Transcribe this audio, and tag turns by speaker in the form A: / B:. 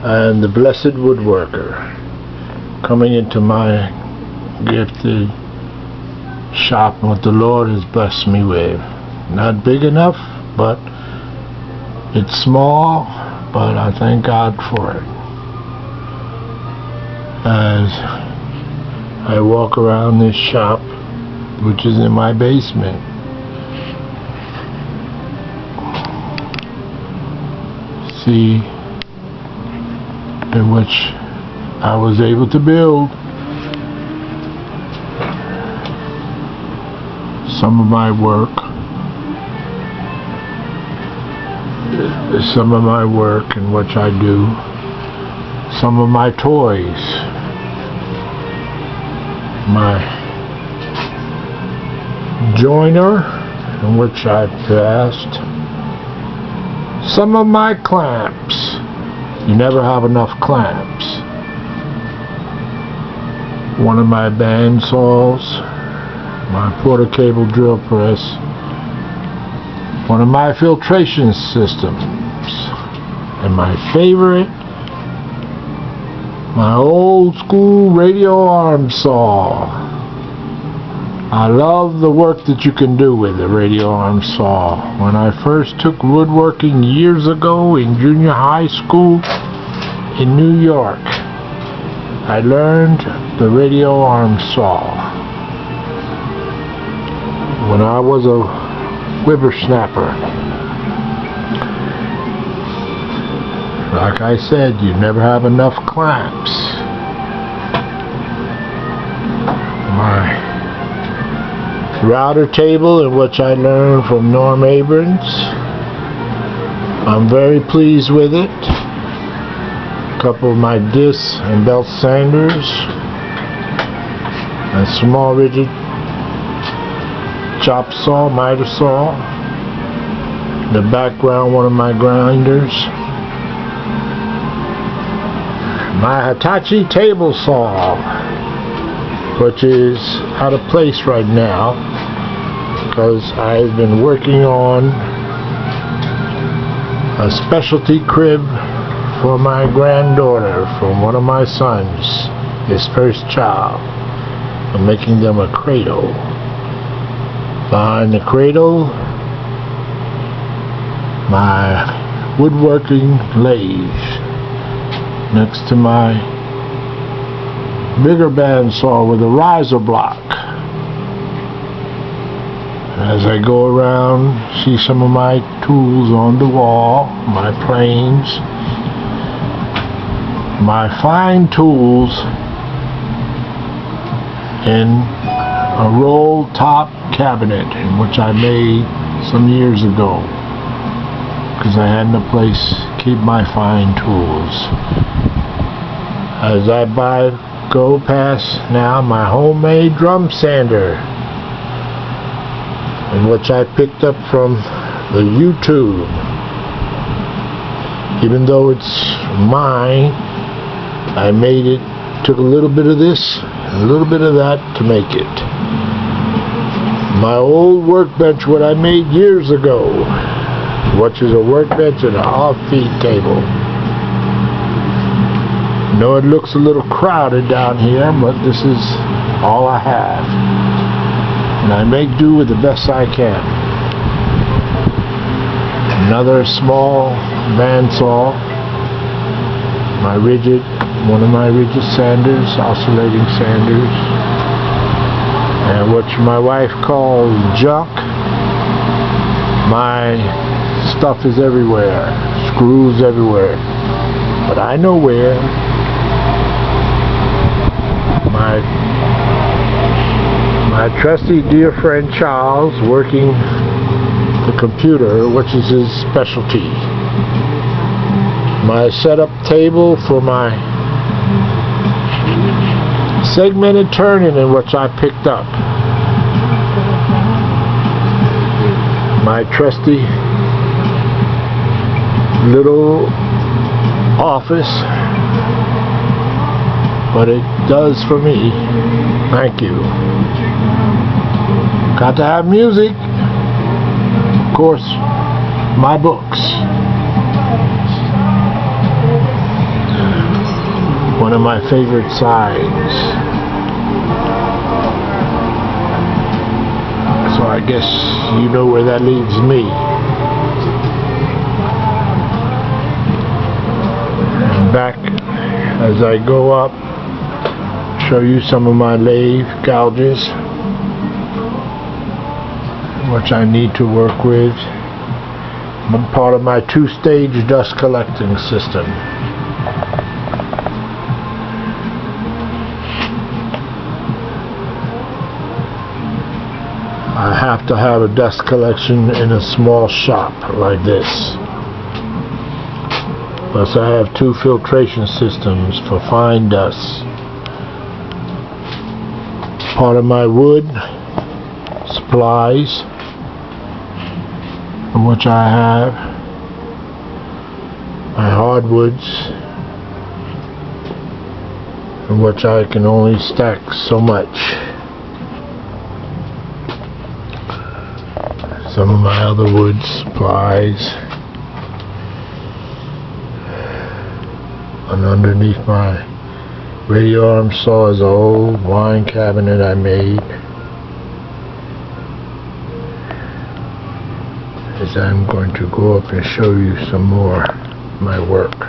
A: and the Blessed Woodworker, coming into my gifted shop and what the Lord has blessed me with. Not big enough, but it's small, but I thank God for it. As I walk around this shop, which is in my basement, see in which I was able to build some of my work, in which I do, some of my toys, my joiner, in which I passed, some of my clamps. You never have enough clamps. One of my band saws, my porter cable drill press, one of my filtration systems, and my favorite, my old school radio arm saw. I love the work that you can do with a radio arm saw. When I first took woodworking years ago in junior high school in New York, I learned the radio arm saw. When I was a whippersnapper, like I said, you never have enough clamps. My router table, in which I learned from Norm Abrams. I'm very pleased with it. A couple of my discs and belt sanders, a small rigid chop saw, miter saw. In the background, one of my grinders. My Hitachi table saw, which is out of place right now because I've been working on a specialty crib for my granddaughter from one of my sons, his first child. I'm making them a cradle. Behind the cradle, my woodworking lathe. Next to my bigger bandsaw with a riser block. As I go around, see some of my tools on the wall, my planes, my fine tools in a roll top cabinet, in which I made some years ago because I had no place to keep my fine tools. As I go past now my homemade drum sander, in which I picked up from the YouTube. Even though it's mine, I made it, took a little bit of this, a little bit of that to make it. My old workbench, what I made years ago, which is a workbench and a off-feed table. I know it looks a little crowded down here, but this is all I have. And I make do with the best I can. Another small bandsaw, one of my rigid sanders, oscillating sanders, and what my wife calls junk. My stuff is everywhere, screws everywhere, but I know where. My trusty dear friend Charles, working the computer, which is his specialty. My setup table for my segmented turning, in which I picked up. My trusty little office, but it does for me. Thank you. Got to have music. Of course, my books. of my favorite signs. So I guess you know where that leads me. And back as I go up, show you some of my lathe gouges, which I need to work with. Part of my two-stage dust collecting system. I have to have a dust collection in a small shop like this. Plus I have two filtration systems for fine dust. Part of my wood supplies, which I have my hardwoods, in which I can only stack so much. Some of my other wood supplies, and underneath my radio arm saw is an old wine cabinet I made. As I'm going to go up and show you some more of my work.